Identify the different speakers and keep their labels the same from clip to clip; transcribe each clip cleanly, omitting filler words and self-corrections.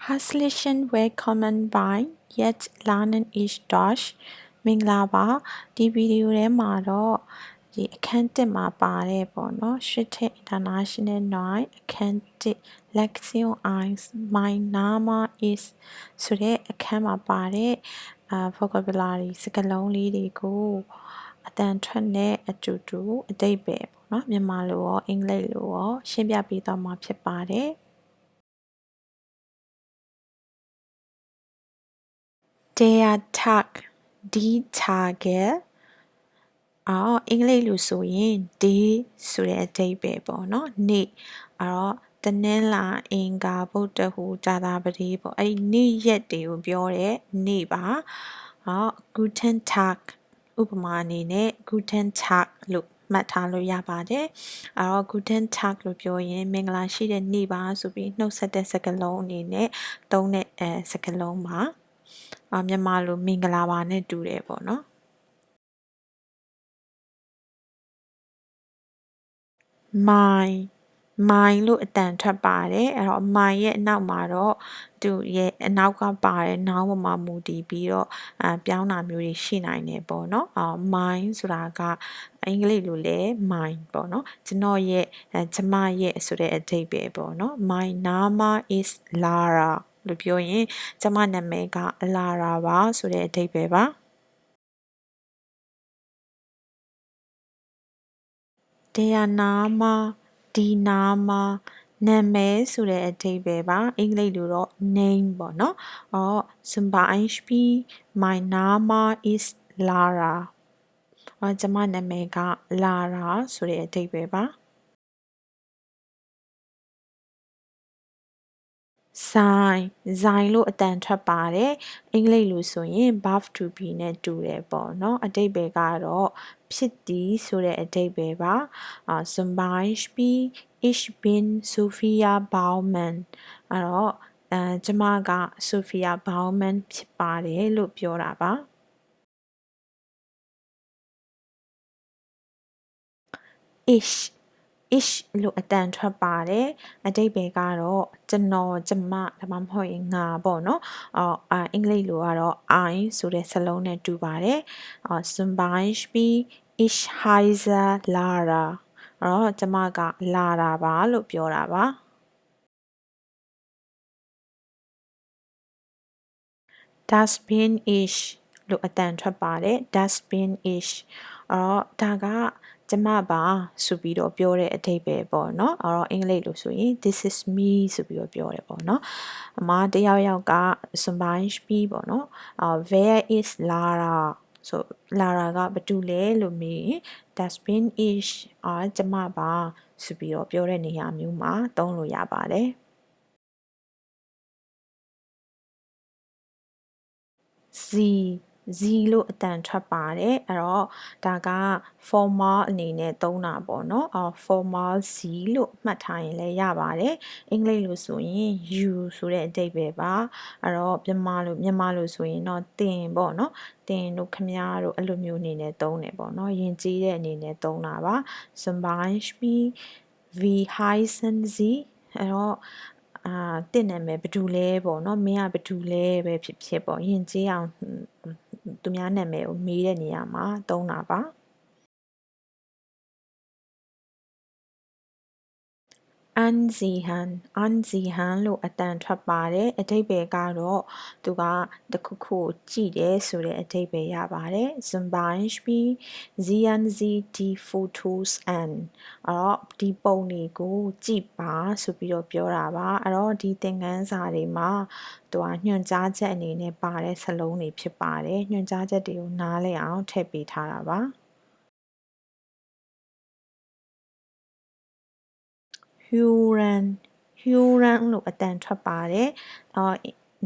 Speaker 1: Herzlichen Willkommen bei Jetzt lernen ich Deutsch မင်္ဂလာပါဒီဗီဒီယိုထဲမှာတော့ဒီအခန်း1မှာပါတယ်ပေါ့နော် Schritte International 9အခန်း1 Lektion 1 Mein Name ist ဆိုတဲ့အခန်းမှာပါတယ် vocabulary စကားလုံးလေးတွေကိုအတန်ထွက်နဲ့အတူတူအဓိပ္ပာယ်ပေါ့နော်မြန်မာလိုရောအင်္ဂလိပ်လိုရောရှင်းပြပေးသွားမှာဖြစ်ပါတယ် Der Tag die Tage အင်္ဂလိပ်လိုဆိုရင် day ဆိုတဲ့အဓိပ္ပာယ်ပေါ့နော်နေ့တနင်္လာအင်္ဂါဗုဒ္ဓဟူကြာသပတေးပေါ့အဲ့ဒီနေ့ရက်တွေကိုပြောတဲ့နေ့ပါGuten Tag ဥပမာအနေနဲ့ Guten Tag လို့မှတ်ထားလို့ရပါတယ်Guten Tag လို့ပြောရင်မင်္ဂလာရှိတဲ့နေ့ပါဆိုပြီးနှုတ်ဆက်တဲ့စကားလုံးအနေနဲ့သုံးတဲ့စကားလုံးပါမြန်မာလိုမင်္ဂလာပါနဲ့တူတယ်ပေါ့နော်မိုင်လို့အတန်ထွက်ပါတယ်အဲ့တော့မိုင်ရဲ့အနောက်မှာတော့သူရဲ့အနောက်ကပါတယ်နောင်ပေါ်မှာမူတည်ပြီးတော့ပြောင်းတာမျိုးတွေရှိနိုင်တယ်ပေါ့နော်မိုင်ဆိုတာကအင်္ဂလိပ်လိုလဲမိုင်ပေါ့နော်ကျွန်တော်ရဲ့ကျမရဲ့ဆိုတဲ့အဓိပ္ပာယ်ပေါ့နော် My name is Lara လို့ပြောရင်ကျမနာမည်က Lara ပါဆိုတဲ့အဓိပ္ပာယ်ပါDer Name ဒီနာမနာမည်ဆိုတဲ့အဓိပ္ပာယ်ပါအင်္ဂလိပ်လိုတော့ name ပေါ့နော်zum Beispiel mein Name ist Lara ကျမနာမည်က Lara ဆိုတဲ့အဓိပ္ပာယ်ပါsein လို့အတန်ထွက်ပါတယ်အင်္ဂလိပ်လိုဆိုရင် verb to be နဲ့တူတယ်ပေါ့နော်အဓိပ္ပာယ်ကတော့ဖြစ်သည်ဆိုတဲ့အဓိပ္ပာယ်ပါ zum Beispiel ich bin Sophia Baumann အဲ့တော့ကျမက Sophia Baumann ဖြစ်ပါတယ်လို့ပြောတာပါich လို့အတန်ထွက်ပါတယ်အဓိပ္ပာယ်ကတော့ကျွန်တော်ကျမဒါမှမဟုတ်ရင်ငါပေါ့နော်အင်္ဂလိပ်လိုကတော့ I ဆိုတဲ့စာလုံးနဲ့တူပါတယ်zum Beispiel ich heiße Lara ကျမက Lara ပါလို့ပြောတာပါDas bin ich လို့အတန်ထွက်ပါတယ် Das bin ich ဒါကကျမပါဆိုပြီးတော့ပြောတဲ့အဓိပ္ပာယ်ပေါ့နော်အင်္ဂလိပ်လိုဆိုရင် this is me ဆိုပြီးတော့ပြောတယ်ပေါ့နော်အမတယောက်က zum Beispiel ပေါ့နော်where is Lara ဆို Lara ကဘာတူလဲလို့မေးရင် das bin ich ကျမပါဆိုပြီးတော့ပြောတဲ့နေရာမျိုးမှာသုံးလို့ရပါတယ်Z လို့အတန်ထွက်ပါတယ်အဲ့တော့ဒါက formal အနေနဲ့သုံးတာပေါ့နော်formal Z လို့မှတ်ထားရင်လည်းရပါတယ်အင်္ဂလိပ်လိုဆိုရင် you ဆိုတဲ့အဓိပ္ပာယ်ပါအဲ့တော့မြန်မာလိုဆိုရင်တော့တင်ပေါ့နော်တင်တို့ခမရတို့အဲ့လိုမျိုးအနေနဲ့သုံးတယ်ပေါ့နော်ယဉ်ကျေးတဲ့အနေနဲ့သုံးတာပါ zum Beispiel wie heißen Sie အဲ့တော့တင့်နာမည်ဘယ်သူလဲပေါ့နော်မင်းကဘယ်သူလဲပဲဖြစ်ဖြစ်ပေါ့ယဉ်ကျေးအောင်သူများနာမည်ကိုမေးတဲ့နေရာမှာသုံးတာပါAnsehen လို့အတန်ထွက်ပါတယ်အဓိပ္ပာယ်ကတော့သူကတခုခုကြည့်တယ်ဆိုတဲ့အဓိပ္ပာယ်ရပါတယ် zum Beispiel sehen Sie die Fotos an ဒီပုံတွေကိုကြည့်ပါဆိုပြီးတော့ပြောတာပါဒီသင်ခန်းစာတွေမှာသူကညွှန်ကြားချက်အနေနဲ့ပါတဲ့စာလုံးတွေဖြစ်ပါတယ်ညွှန်ကြားချက်တွေကိုနားလည်အောင်ထည့်ပေးထားတာပါHuran လို့အတန်ထွက်ပါတယ်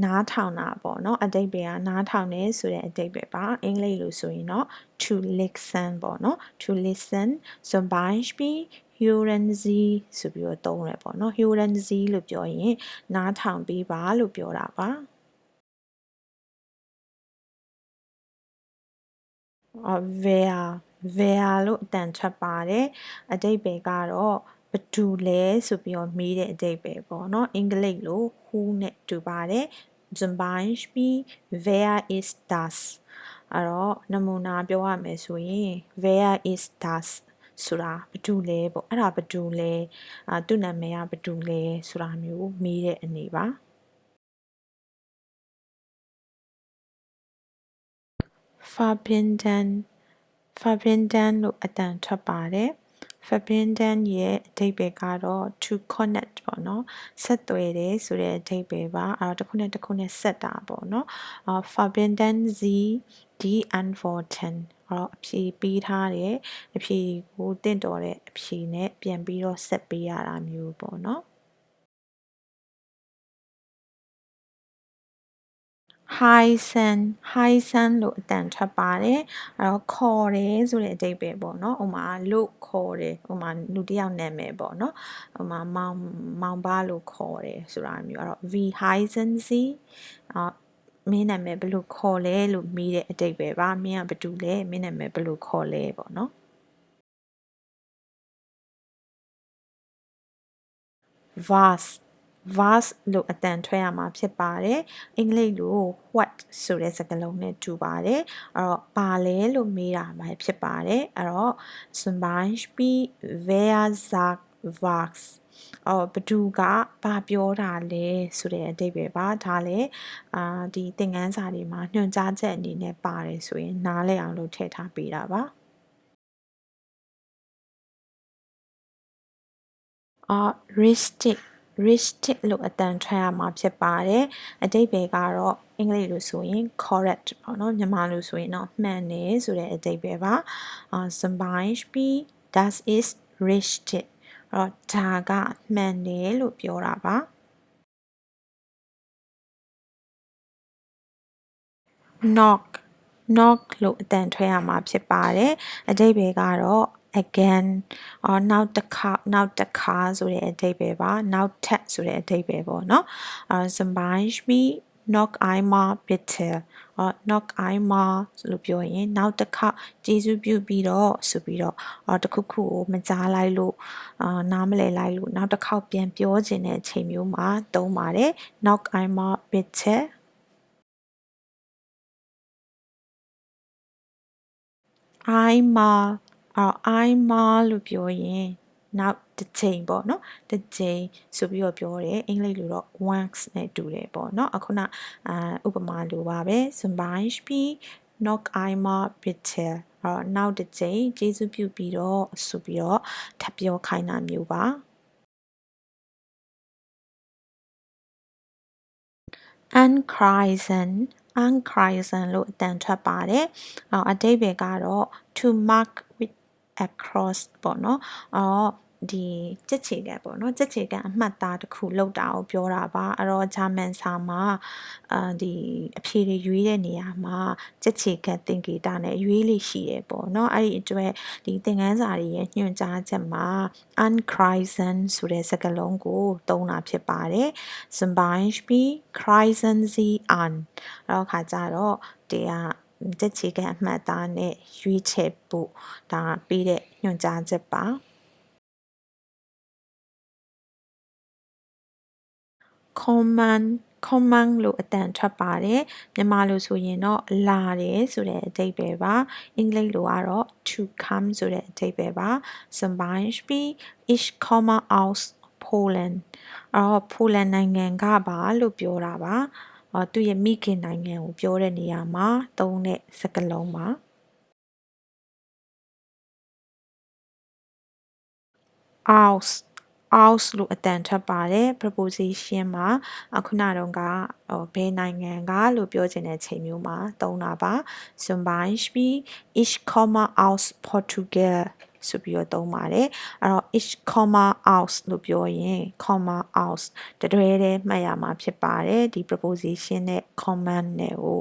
Speaker 1: နားထောင်တာပေါ့နော်အဓိပ္ပာယ်ကနားထောင်တယ်ဆိုတဲ့အဓိပ္ပာယ်ပါအင်္ဂလိပ်လိုဆိုရင်တော့ to listen ပေါ့နော် to listen zum Beispiel hören Sie ဆိုပြီးတော့သုံးရပေါ့နော် hören Sie လို့ပြောရင်နားထောင်ပေးပါလို့ပြောတာပါwer လို့အတန်ထွက်ပါတယ်အဓိပ္ပာယ်ကတော့ဘ ဘသူလဲဆိုပြီးတော့မေးတဲ့အဓိပ္ပာယ်ပေါ့နော်အင်္ဂလိပ်လို who နဲ့တူပါတယ် zum Beispiel wer ist das အဲ့တော့နမူနာပြောရမယ်ဆိုရင် wer ist das ဆိုတာဘသူလဲပေါ့အဲ့ဒါဘသူလဲသူ့နာမည်ကဘသူလဲဆိုတာမျိုးမေးတဲ့အနေပါVerbinden လို့အတန်ထွက်ပါတယ် Verbinden ရဲ့အဓိပ္ပာယ်ကတော့ to connect ပေါ့နော်ဆက်သွယ်တယ်ဆိုတဲ့အဓိပ္ပာယ်ပါအဲ့တော့တစ်ခုနဲ့တစ်ခုနဲ့ဆက်တာပေါ့နော်Verbinden Sie die Antworten အဲ့တော့အဖြေပေးထားတယ်အဖြေကိုတင့်တော်တဲ့အဖြေနဲ့ပြန်ပြီးတော့ဆက်ပေးရတာမျိုးပေါ့နော်Heißen လို့အတန်ထွက်ပါတယ်အဲ့တော့ခေါ်တယ်ဆိုတဲ့အဓိပ္ပာယ်ပေါ့နော်ဥမာလို့ခေါ်တယ်ဥမာလူတစ်ယောက်နာမည်ပေါ့နော်ဥမာမောင်ပါလို့ခေါ်တယ်ဆိုတာမျိုးအဲ့တော့ wie heißen Sie မင်းနာမည်ဘယ်လိုခေါ်လဲလို့မေးတဲ့အဓိပ္ပာယ်ပါမင်းကဘာတူလဲမင်းနာမည်ဘယ်လိုခေါ်လဲပေါ့နော်vast လို့အတန်ထွက်ရမှာဖြစ်ပါတယ်အင်္ဂလိပ်လို what ဆိုတဲ့စကားလုံးနဲ့တူပါတယ်အဲ့တော့ဘာလဲလို့မေးတာပဲဖြစ်ပါတယ်အဲ့တော့ zum Beispiel wer sagt was ဘသူကဘာပြောတာလဲဆိုတဲ့အဓိပ္ပာယ်ပါဒါလည်းဒီသင်ခန်းစာတွေမှာညွှန်ကြားချက်အနေနဲ့ပါတယ်ဆိုရင်နားလည်အောင်လို့ထည့်ထားပေးတာပါrichtig လို့အတန်ထွက်ရမှာဖြစ်ပါတယ်အဓိပ္ပာယ်ကတော့အင်္ဂလိပ်လိုဆိုရင် correct ပေါ့နော်မြန်မာလိုဆိုရင်တော့မှန်တယ်ဆိုတဲ့အဓိပ္ပာယ်ပါzum Beispiel das ist richtig အဲ့တော့ဒါကမှန်တယ်လို့ပြောတာပါknock လို့အတန်ထွက်ရမှာဖြစ်ပါတယ်အဓိပ္ပာယ်ကတော့ again နောက်တစ်ခါဆိုတဲ့အဓိပ္ပာယ်ပါနောက်ထပ်ဆိုတဲ့အဓိပ္ပာယ်ပေါ့နော်zum Beispiel noch einmal bitte noch einmal လို့ပြောရင်နောက်တစ်ခါကျေးဇူးပြုပြီးတော့ဆိုပြီးတော့တခုခုကိုမကြားလိုက်လို့နားမလည်လိုက်လို့နောက်တစ်ခေါက်ပြန်ပြောခြင်းတဲ့အချိန်မျိုးမှာသုံးပါတယ် noch einmal bitte einmal လို့ပြောရင်နောက်တစ်ချိန်ပေါ့နော်တစ်ချိန်ဆိုပြီးတော့ပြောတယ်အင်္ဂလိပ်လိုတော့ once နဲ့တူတယ်ပေါ့နော်အခုနဥပမာလိုပါပဲ zum Beispiel noch einmal bitte နောက်တစ်ချိန်ကျေးဇူးပြုပြီးတော့ဆိုပြီးတော့ထပ်ပြောခိုင်းတာမျိုးပါAnkreisen လို့အတန်ထွက်ပါတယ်အဓိပ္ပာယ်ကတော့ to mark with a cross ပေါ့နော်ဒီကြက်ချေကန်ပေါ့နော်ကြက်ချေကန်အမှတ်အသားတစ်ခုလောက်တာကိုပြောတာပါအဲ့တော့ဂျာမန်စာမှာဒီအဖြေတွေရွေးတဲ့နေရာမှာကြက်ချေကန်သင်္ကေတနဲ့ရွေးလို့ရှိရပေါ့နော်အဲ့ဒီအတွက်ဒီသင်ခန်းစာတွေရဲ့ညွှန်ကြားချက်မှာ Ankreisen ဆိုတဲ့စကားလုံးကိုသုံးတာဖြစ်ပါတယ် zum Beispiel kreisen Sie an အဲ့တော့ခါကြတော့တရားတက်ချေကအမှတ်အသားနဲ့ရွေးချယ်ဖို့ဒါပေးတဲ့ညွှန်ကြားချက်ပါcommand လို့အတန်ထွက်ပါတယ်မြန်မာလိုဆိုရင်တော့လာတယ်ဆိုတဲ့အဓိပ္ပာယ်ပါအင်္ဂလိပ်လိုကတော့ to come ဆိုတဲ့အဓိပ္ပာယ်ပါ zum Beispiel ich komme aus Polen ပိုလန်နိုင်ငံကပါလို့ပြောတာပါသူရဲ့မိခင်နိုင်ငံကိုပြောတဲ့နေရာမှာသုံးတဲ့စကားလုံးပါaus လို့အတန်ထွက်ပါတယ် preposition မှာခုနတုန်းကဘယ်နိုင်ငံကလို့ပြောချင်တဲ့ချိန်မျိုးမှာသုံးတာပါ zum Beispiel ich komme aus Portugal ဆိုပြီးတော့သုံးပါတယ်အဲ့တော့ ich komme aus လို့ပြောရင် komme aus တတွဲတည်းမှတ်ရမှာဖြစ်ပါတယ်ဒီ preposition နဲ့ command နဲ့ကို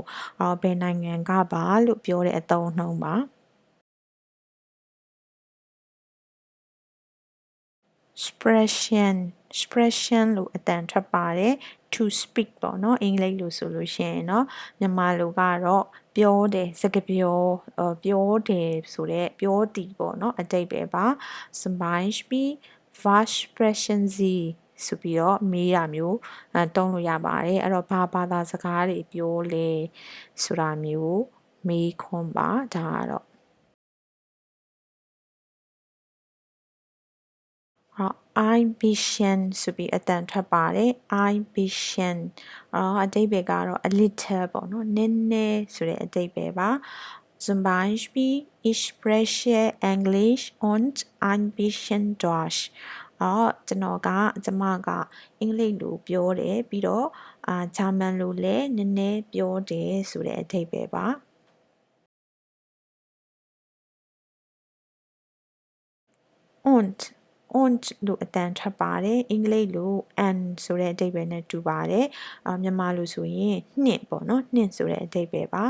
Speaker 1: ဘယ်နိုင်ငံကပါလို့ပြောတဲ့အသုံးအနှုန်းပါ expression လို့အတန်ထွက်ပါတယ် to speak ပေါ့နော်အင်္ဂလိပ်လိုဆိုလို့ရှိရင်เนาะမြန်မာလိုကတော့ပြောတယ်စကားပြောတယ်ဆိုတဲ့ပြောတည်ပေါ့နော်အတိတ်ပဲပါ zum Beispiel was sprechen Sie ဆိုပြီးတော့မေးတာမျိုးတုံးလို့ရပါတယ်အဲ့တော့ဘာသာစကားတွေပြောလဲဆိုတာမျိုးမေးခွန်းပါဒါကတော့ ein bisschen ဆိုပြီးအတန်ထွက်ပါတယ် ein bisschen အဓိပ္ပာယ်ကတော့ a little ပေါ့နော်နည်းနည်းဆိုတဲ့အဓိပ္ပာယ်ပါ Zum Beispiel ich spreche Englisch und ein bisschen Deutsch ကျမကအင်္ဂလိပ်လိုပြောတယ်ပြီးတော့ဂျာမန်လိုလည်းနည်းနည်းပြောတယ်ဆိုတဲ့အဓိပ္ပာယ်ပါ und လို့အတန်ထွက်ပါတယ်အင်္ဂလိပ်လို and ဆိုတဲ့အဓိပ္ပာယ်နဲ့တူပါတယ်မြန်မာလိုဆိုရင်နှင့်ပေါ့နော်နှင့်ဆိုတဲ့အဓိပ္ပာယ်ပါ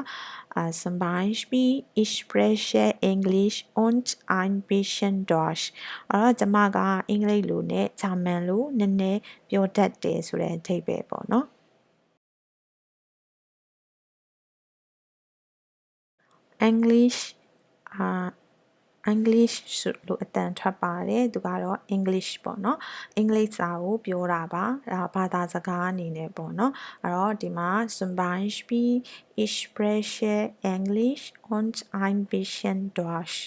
Speaker 1: zum Beispiel ich spreche Englisch und ein bisschen Deutsch ကျမကအင်္ဂလိပ်လိုနဲ့ဂျာမန်လိုနည်းနည်းပြောတတ်တယ်ဆိုတဲ့အဓိပ္ပာယ်ပေါ့နော် English English လို့အတန်ထွက်ပါတယ်သူကတော့ English ပေါ့နော်အင်္ဂလိပ်စာကိုပြောတာပါဘာသာစကားအနေနဲ့ပေါ့နော်အဲ့တော့ဒီမှာ zum Beispiel ich spreche Englisch und ein bisschen Deutsch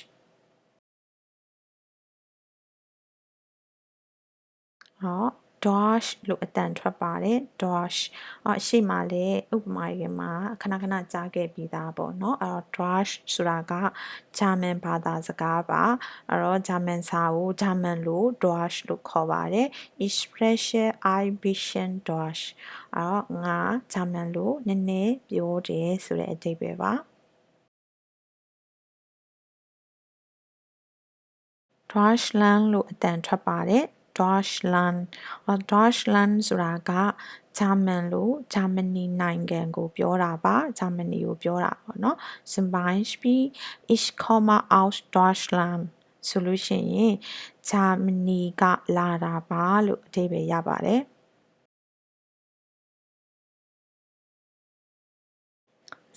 Speaker 1: Deutsch လို့အတန်ထွက်ပါတယ် Deutsch ရှေ့မှာလည်းဥပမာတွေမှာခဏကြားခဲ့ပြီးသားပေါ့နော်အဲ့တော့ Deutsch ဆိုတာကဂျာမန်ဘာသာစကားပါအဲ့တော့ဂျာမန်စာကိုဂျာမန်လို Deutsch လို့ခေါ်ပါတယ် Ich spreche ein bisschen Deutsch အဲ့တော့ငါဂျာမန်လိုနည်းနည်းပြောတယ်ဆိုတဲ့အဓိပ္ပာယ်ပါ Deutschland လို့အတန်ထွက်ပါတယ် Deutschland Deutschland ဆိုတာကဂျာမန်လိုဂျာမနီနိုင်ငံကိုပြောတာပါဂျာမနီကိုပြောတာပေါ့နော် Zum Beispiel ich komme aus Deutschland ဆိုလို့ရှိရင်ဂျာမနီကလာတာပါလို့အဓိပ္ပာယ်ရပါတယ်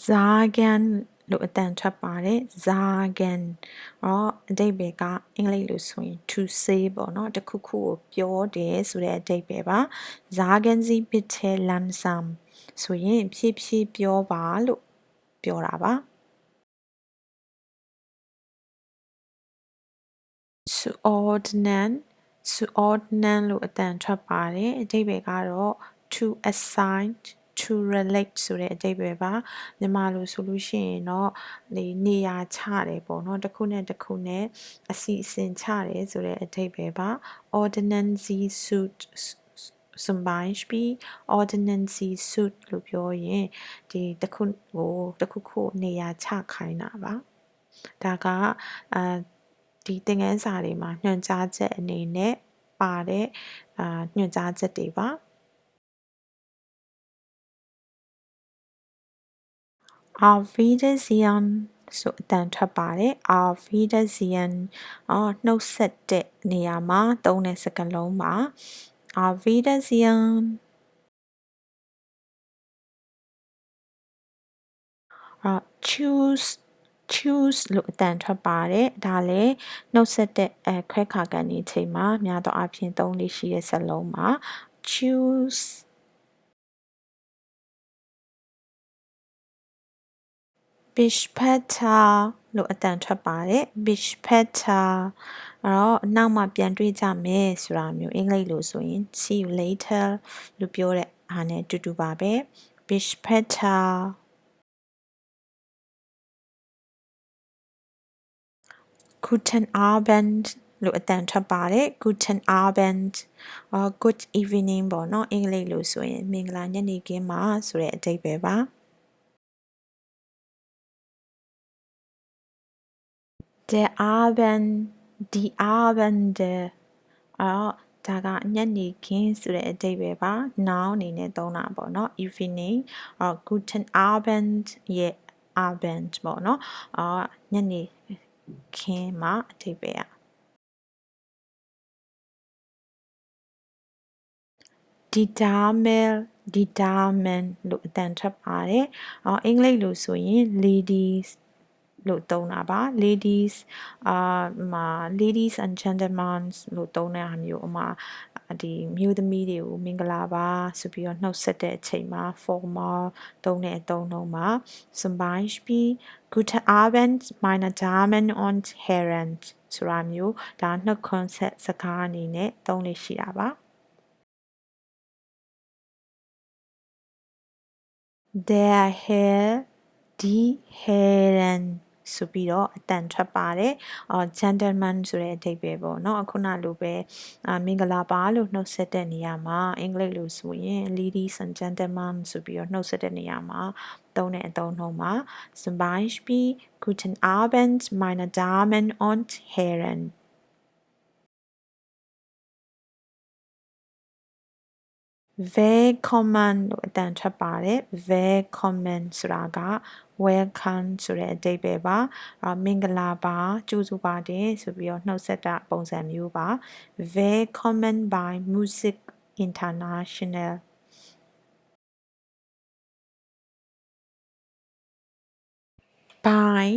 Speaker 1: Sagen လို့အတန်ထွက်ပါတယ် Sagen အဓိပ္ပာယ်ကအင်္ဂလိပ်လိုဆိုရင် to say ပေါ့နော်တစ်ခုခုကိုပြောတယ်ဆိုတဲ့အဓိပ္ပာယ်ပါ Sagen Sie bitte langsam ဆိုရင်ဖြည်းဖြည်းပြောပါလို့ပြောတာပါ Zuordnen လို့အတန်ထွက်ပါတယ်အဓိပ္ပာယ်ကတော့ to assign to relate ဆိုတဲ့အဓိပ္ပာယ်ပါမြန်မာလိုဆိုလို့ရှိရင်တော့ဒီနေရာချတယ်ပေါ့နော်တစ်ခုနဲ့တစ်ခုနဲ့အစီအစဉ်ချတယ်ဆိုတဲ့အဓိပ္ပာယ်ပါ ordnen Sie suit zum Beispiel ordnen Sie suit လို့ပြောရင်ဒီတစ်ခုနေရာချခိုင်းတာပါဒါကဒီသင်ခန်းစာတွေမှာညွှန်ကြားချက်အနေနဲ့ပါတဲ့ညွှန်ကြားချက်တွေပါ Auf Wiedersehen ဆိုအတန်ထွက်ပါတယ် Auf Wiedersehen နှုတ်ဆက်တဲ့နေရာမှာသုံးတဲ့စကားလုံးပါ Auf Wiedersehen choose လို့အတန်ထွက်ပါတယ်ဒါလည်းနှုတ်ဆက်တဲ့ခွဲခါကန်ဒီချိန်မှာများသောအားဖြင့်သုံးလေးရှိတဲ့စကားလုံးပါ choose Bischpetter လို့အတန်ထွက်ပါတယ် Bischpetter နောက်မှပြန်တွေ့ကြမယ်ဆိုတာမျိုးအင်္ဂလိပ်လိုဆိုရင် see you later လို့ပြောတဲ့အားနဲ့တူတူပါပဲ Bischpetter Guten Abend လို့အတန်ထွက်ပါတယ် Guten Abend good evening ပေါ့နော်အင်္ဂလိပ်လိုဆိုရင်မင်္ဂလာညနေခင်းပါဆိုတဲ့အဓိပ္ပာယ်ပါ Der Abend die Abende ဒါကညနေခင်းဆိုတဲ့အဓိပ္ပာယ်ပါ noun အနေနဲ့သုံးတာပေါ့နော် evening Guten Abend ရဲ့ Abend ပေါ့နော်ညနေခင်းမှာအဓိပ္ပာယ်Die Damen လို့အတန်ထွက်ပါတယ်အင်္ဂလိပ်လိုဆိုရင် ladies လို့သုံးတာပါ ladies ladies and gentlemen လို့သုံးတဲ့ဟာမျိုးဒီမျိုးသမီးတွေကိုမင်္ဂလာပါဆိုပြီးတော့နှုတ်ဆက်တဲ့အချိန်မှာ formal သုံးတဲ့အသုံးနှုန်းပါ zum Beispiel Guten Abend meine Damen und Herren ဆိုတာမျိုးဒါနှုတ်ခွန်းဆက်စကားအနေနဲ့သုံးလို့ရှိတာပါ Der Herr die Herren ဆိုပြီးတော့အတန်ထွက်ပါတယ် gentleman ဆိုတဲ့အဓိပ္ပာယ်ပေါ့เนาะအခုနလိုပဲမင်္ဂလာပါလို့နှုတ်ဆက်တဲ့နေရာမှာအင်္ဂလိပ်လိုဆိုရင် ladies and gentlemen ဆိုပြီးတော့နှုတ်ဆက်တဲ့နေရာမှာသုံးတဲ့အသုံးနှုန်းပါ zum Beispiel Guten Abend meine Damen und Herren Willkommen လို့အတန်ထွက်ပါတယ် Willkommen ဆိုတာက welcome ဆိုတဲ့အဓိပ္ပာယ်ပါမင်္ဂလာပါကြိုဆိုပါတယ်ဆိုပြီးတော့နှုတ်ဆက်တာပုံစံမျိုးပါ Willkommen bei Musik International by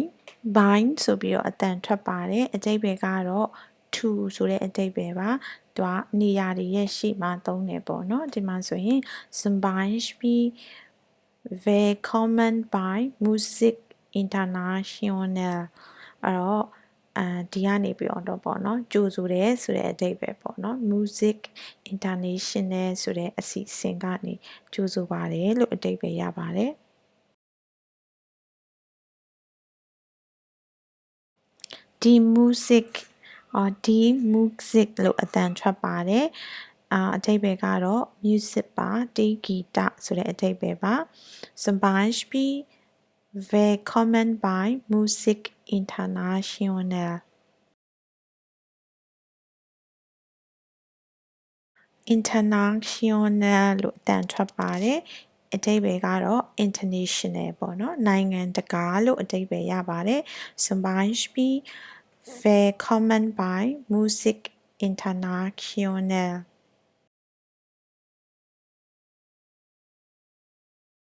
Speaker 1: ဆိုပြီးတော့အတန်ထွက်ပါတယ်အဓိပ္ပာယ်ကတော့ to ဆိုတဲ့အဓိပ္ပာယ်ပါသူကနေရာတွေရဲ့ရှေ့မှာသုံးတယ်ပေါ့နော်ဒီမှာဆိုရင် zum Beispiel Willkommen bei Musik International အဲ့တော့ဒီကနေပြီးတော့ပေါ့နော်ကြိုဆိုတယ်ဆိုတဲ့အဓိပ္ပာယ်ပေါ့နော် Music International ဆိုတဲ့အစီအစဉ်ကနေကြိုဆိုပါတယ်လို့အဓိပ္ပာယ်ရပါတယ်ဒီ music လို့အတန်ထွက်ပါတယ်အဓိပ္ပာယ်ကတော့ music ပါတီးဂီတဆိုတဲ့အဓိပ္ပာယ်ပါ zum Beispiel Willkommen bei Musik International international လို့အတန်ထွက်ပါတယ်အဓိပ္ပာယ်ကတော့ international ပေါ့နော်နိုင်ငံတကာလို့အဓိပ္ပာယ်ရပါတယ် zum Beispiel Willkommen bei Musik International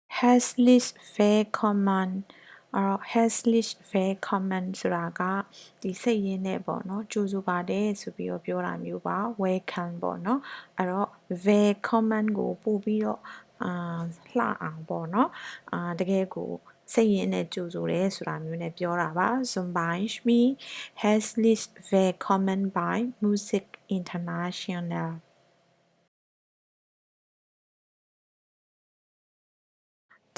Speaker 1: Herzlich willkommen Herzlich willkommen ဆိုတာကဒီစိတ်ရင်းနဲ့ပေါ့နော်ကြိုဆိုပါတယ်ဆိုပြီးတော့ပြောတာမျိုးပါ welcome ပေါ့နော်အဲ့တော့ willkommen ကိုပို့ပြီးတော့လှအောင်ပေါ့နော်တကယ်ကိုစိတ်ရင်းနဲ့ကြိုဆိုတယ်ဆိုတာမျိုးနဲ့ပြောတာပါ zum Beispiel Herzlich willkommen bei Musik International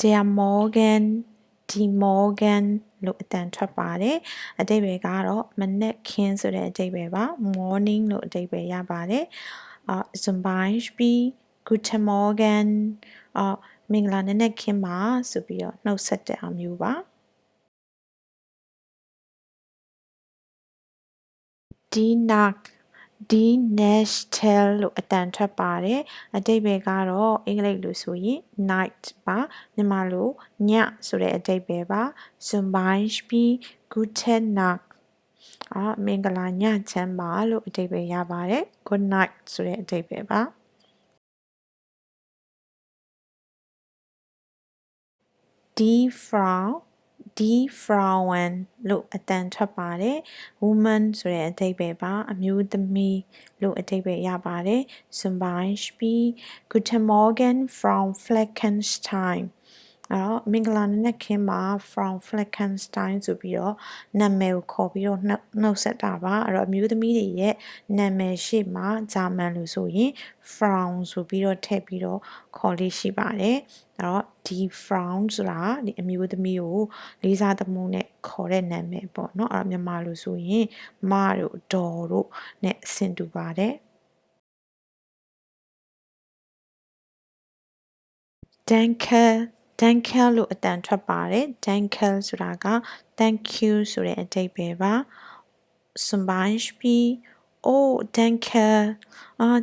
Speaker 1: Der Morgen die Morgen လို့အတန်ထွက်ပါတယ်အဓိပ္ပာယ်ကတော့မနက်ခင်းဆိုတဲ့အဓိပ္ပာယ်ပါ morning လို့အဓိပ္ပာယ်ရပါတယ် zum Beispiel Guten Morgen မင်္ဂလာနံနက်ခင်းပါဆိုပြီးတော့နှုတ်ဆက်တဲ့အမျိုးပါ Die Nacht die Nächte လို့အတန်ထွက်ပါတယ်အဓိပ္ပာယ်ကတော့အင်္ဂလိပ်လိုဆိုရင် night ပါမြန်မာလိုညဆိုတဲ့အဓိပ္ပာယ်ပါ zum Beispiel Gute Nacht မင်္ဂလာညချမ်းပါလို့အဓိပ္ပာယ်ရပါတယ် good night ဆိုတဲ့အဓိပ္ပာယ်ပါ Die Frauen လို့အတန်ထွက်ပါတယ် woman ဆိုတဲ့အဓိပ္ပာယ်ပါအမျိုးသမီးလို့အဓိပ္ပာယ်ရပါတယ် zum Beispiel Guten Morgen Frau Fleckenstein မင်္ဂလာနံနက်ခင်းပါ Frau Fleckenstein ဆိုပြီးတော့နာမည်ကိုခေါ်ပြီးတော့နှုတ်ဆက်တာပါအဲ့တော့အမျိုးသမီးတွေရဲ့နာမည်ရှေ့မှာဂျာမန်လို့ဆိုရင် Frau ဆိုပြီးတော့ထည့်ပြီးတော့ခေါ်လေးရှိပါတယ်အဲ့တော့ဒီ Frau ဆိုတာဒီအမျိုးသမီးကိုလေးစားသမှုနဲ့ခေါ်တဲ့နာမည်ပေါ့เนาะအဲ့တော့မြန်မာလိုဆိုရင်မတို့ဒေါ်တို့နဲ့ဆင်တူပါတယ် Danke လို့အတန်ထွက်ပါတယ် Danke ဆိုတာက thank you ဆိုတဲ့အဓိပ္ပာယ်ပါ zum Beispiel Oh danke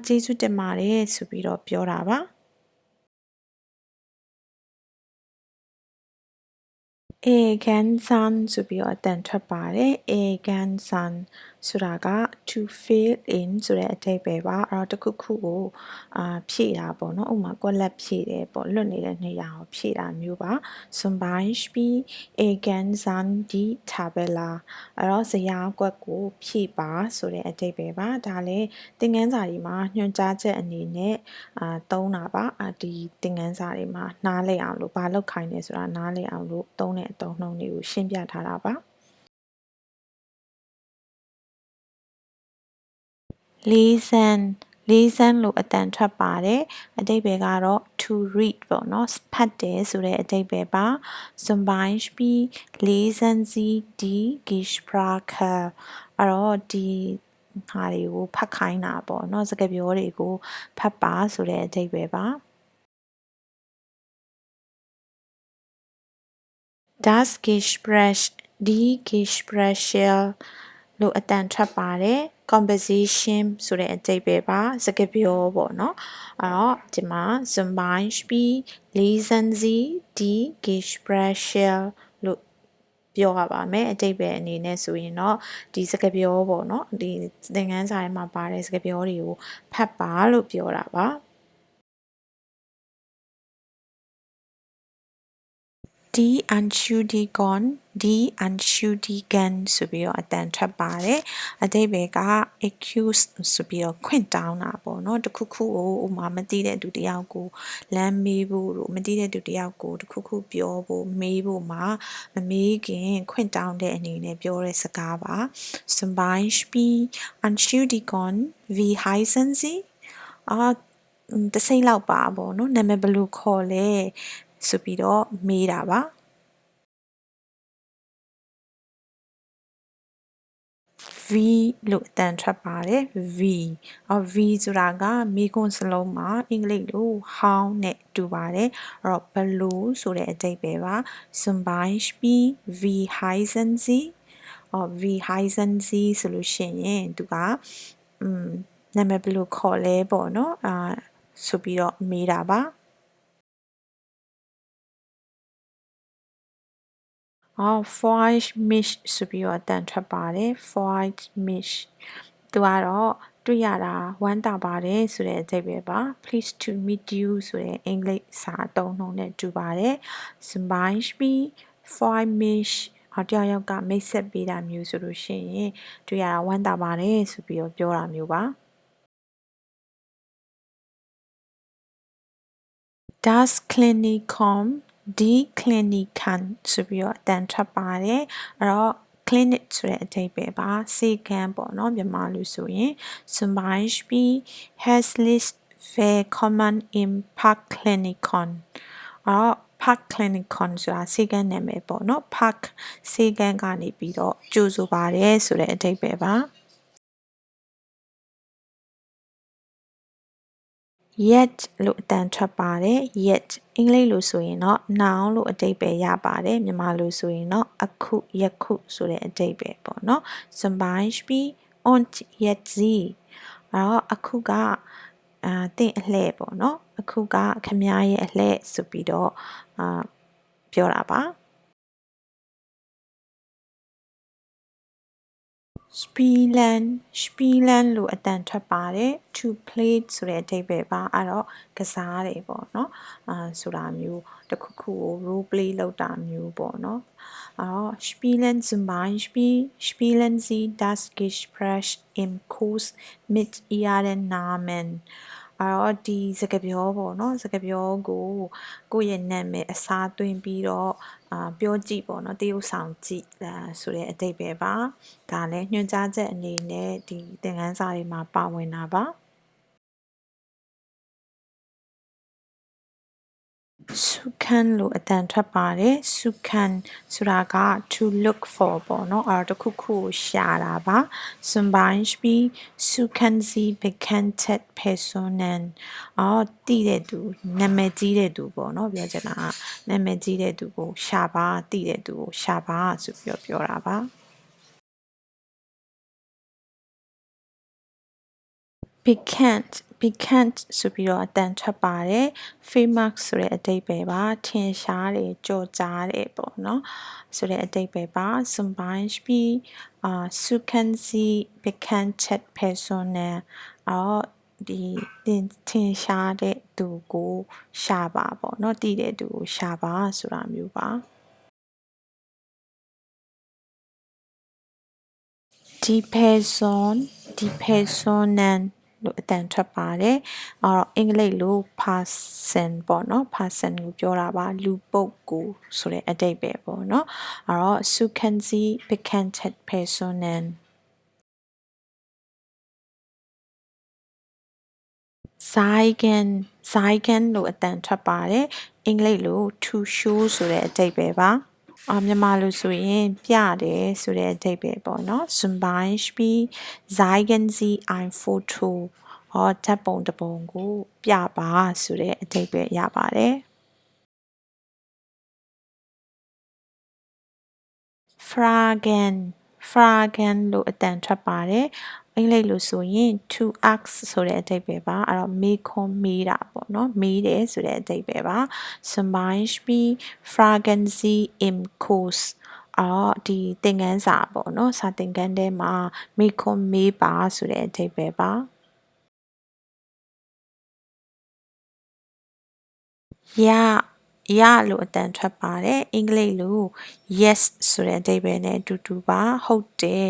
Speaker 1: ကျေးဇူးတင်ပါတယ်ဆိုပြီးတော့ပြောတာပါ Gern sein ဆိုပြီးတော့အတန်ထွက်ပါတယ် Gern sein ဆိုတာက to fill in ဆိုတဲ့အဓိပ္ပာယ်ပါအဲ့တော့တစ်ခုခုကိုဖြည့်တာပေါ့နော်ဥပမာကွက်လက်ဖြည့်တယ်ပေါ့လွတ်နေတဲ့နေရာကိုဖြည့်တာမျိုးပါ zum Beispiel ergänzen die Tabelle အဲ့တော့ဇယားကွက်ကိုဖြည့်ပါဆိုတဲ့အဓိပ္ပာယ်ပါဒါလည်းသင်ခန်းစာတွေမှာညွှန်ကြားချက်အနေနဲ့သုံးတာပါဒီသင်ခန်းစာတွေမှာနားလည်အောင်လို့ဘာလောက်ခိုင်းနေဆိုတာနားလည်အောင်လို့သုံးတဲ့အသုံးနှုန်းတွေကိုရှင်းပြထားတာပါlisten လို့အတန်ထွက်ပါတယ်အဓိပ္ပာယ်ကတော့ to read ပေါ့နော်ဖတ်တယ်ဆိုတဲ့အဓိပ္ပာယ်ပါ zum Beispiel lesen Sie die Gespräche အဲ့တော့ဒီဟာတွေကိုဖတ်ခိုင်းတာပေါ့နော်စကားပြောတွေကိုဖတ်ပါဆိုတဲ့အဓိပ္ပာယ်ပါ das Gespräch die Gespräche လို့အတန်ထွက်ပါတယ် conversation ဆိုတဲ့အဓိပ္ပာယ်ပါစကားပြောပေါ့နော်အဲ့တော့ဒီမှာ zum Beispiel lesen Sie die Gespräche လို့ပြောရပါမယ်အဓိပ္ပာယ်အနေနဲ့ဆိုရင်တော့ဒီစကားပြောပေါ့နော်ဒီသင်ခန်းစာထဲမှာပါတဲ့စကားပြောတွေကိုဖတ်ပါလို့ပြောတာပါDie Anschuldigung die Anschuldigen ဆိုပြီးတော့အတန်ထွက်ပါတယ်အဓိပ္ပာယ်က accuse ဆိုပြီးတော့ခွင့်တောင်းတာပေါ့နော်တခုခုကိုဥမာမသိတဲ့သူတယောက်ကိုလမ်းမေးဖို့လို့မသိတဲ့သူတယောက်ကိုတခုခုပြောဖို့မေးဖို့မှာမမေးခင်ခွင့်တောင်းတဲ့အနေနဲ့ပြောတဲ့စကားပါ Zum Beispiel Anschuldigung wie heißen Sie တစိမ့်လောက်ပါပေါ့နော်နာမည်ဘယ်လိုခေါ်လဲဆိုပြီးတော့မေးတာပါ V လို့အတန်ထွက်ပါတယ် V ဆိုတာကမိခွန်းစလုံးမှာအင်္ဂလိပ်လို how နဲ့တူပါတယ်အဲ့တော့ဘယ်လိုဆိုတဲ့အဓိပ္ပာယ်ပါ zum Beispiel wie heißen Sie wie heißen Sie ဆိုလို့ရှိရင်သူကနာမည်ဘယ်လိုခေါ်လဲပေါ့နော်ဆိုပြီးတော့မေးတာပါFreut mich ဆိုပြီးတော့အတန်ထွက်ပါတယ် Freut mich သူကတော့တွေ့ရတာဝမ်းသာပါတယ်ဆိုတဲ့အဓိပ္ပာယ်ပါ Pleased to meet you ဆိုတဲ့အင်္ဂလိပ်စာအသုံးနှုန်းနဲ့တူပါတယ် Zum Beispiel Freut mich တယောက်ကမိတ်ဆက်ပေးတာမျိုးဆိုလို့ရှိရင်တွေ့ရတာဝမ်းသာပါတယ်ဆိုပြီးတော့ပြောတာမျိုးပါ Das Klinikum die Kliniken ဆိုပြီးတော့အတန်ထွက်ပါတယ်အဲ့တော့ clinic ဆိုတဲ့အဓိပ္ပာယ်ပါဆေးခန်းပေါ့နော်မြန်မာလိုဆိုရင် zum Beispiel herzlich willkommen im Parkklinikon Parkklinikon ဆိုတာဆေးခန်းနာမည်ပေါ့နော် Park ဆေးခန်းကနေပြီးတော့ကြိုဆိုပါတယ်ဆိုတဲ့အဓိပ္ပာယ်ပါyet လို့အတန်ထွက်ပါတယ် yet အင်္ဂလိပ်လိုဆိုရင်တော့ noun လို့အဓိပ္ပာယ်ရပါတယ်မြန်မာလိုဆိုရင်တော့အခုယခုဆိုတဲ့အဓိပ္ပာယ်ပေါ့နော် zum Beispiel und jetzt Sie အခုကတင့်အလှဲ့ပေါ့နော်အခုကခမရဲ့အလှဲ့ဆိုပြီးတော့ပြောတာပါspielen လို့အတန်ထွက်ပါတယ် to play ဆိုတဲ့အဓိပ္ပာယ်ပါအဲ့တော့ကစားတယ်ပေါ့နော်ဆိုတာမျိုးတခုခုကို role play လုပ်တာမျိုးပေါ့နော်spielen zum Beispiel spielen Sie das Gespräch im Kurs mit Ihren Namen တော့ဒီစကားပြောပေါ့နော်စကားပြောကိုကိုယ့်ရဲ့နာမည်အစားသွင်းပြီးတော့ပြောကြည့်ပေါ့နော်တရုပ်ဆောင်ကြည့်ဆိုတဲ့အဓိပ္ပာယ်ပါဒါလည်းညွှန်ကြားချက်အနေနဲ့ဒီသင်ခန်းစာတွေမှာပါဝင်တာပါsuchen လို့အတန်ထွက်ပါတယ် suchen ဆိုတာက to look for ပေါ့နော်အဲ့တော့တစ်ခုခုကိုရှာတာပါ zum Beispiel suchen Sie bekannte Personen သိတဲ့သူနာမည်ကြီးတဲ့သူပေါ့နော်ပြောချင်တာကနာမည်ကြီးတဲ့သူကိုရှာပါသိတဲ့သူကိုရှာပါဆိုပြီးတော့ပြောတာပါbekannt bekannt ဆိုပြီးတော့အတန်ထွက်ပါတယ် famous ဆိုတဲ့အဓိပ္ပာယ်ပါထင်ရှားတယ်ကြော်ကြားတယ်ပေါ့နော်ဆိုတဲ့အဓိပ္ပာယ်ပါ zum Beispiel so können Sie bekannte Personen ဒီထင်ရှားတဲ့သူကိုရှာပါပေါ့နော်တည်တဲ့သူကိုရှာပါဆိုတာမျိုးပါdie Personen လို့အတန်ထွက်ပါတယ်အင်္ဂလိပ်လို person ပေါ့နော် person ကိုပြောတာပါလူပုဂ္ဂိုလ်ဆိုတဲ့အဓိပ္ပာယ်ပေါ့နော်so can Sie bekannte Personen zeigen လို့အတန်ထွက်ပါတယ်အင်္ဂလိပ်လို to show ဆိုတဲ့အဓိပ္ပာယ်ပါမြန်မာလိုဆိုရင်ပြတယ်ဆိုတဲ့အဓိပ္ပာယ်ပေါ့နော် zum Beispiel zeigen Sie ein Foto ဓာတ်ပုံတစ်ပုံကိုပြပါဆိုတဲ့အဓိပ္ပာယ်ရပါတယ် fragen လို့အတန်ထွက်ပါတယ်အင်္ဂလိပ်လိုဆိုရင် to ask ဆိုတဲ့အဓိပ္ပာယ်ပါမေးခွန်းမေးတာပေါ့နော်မေးတယ်ဆိုတဲ့အဓိပ္ပာယ်ပါ zum Beispiel fragen Sie im Kurs ဒီသင်ခန်းစာပေါ့နော်စာသင်ခန်းထဲမှာမေးခွန်းမေးပါဆိုတဲ့အဓိပ္ပာယ်ပါရလို့အတန်ထွက်ပါတယ်အင်္ဂလိပ်လို yes ဆိုတဲ့အဓိပ္ပာယ်နဲ့အတူတူပါဟုတ်တယ်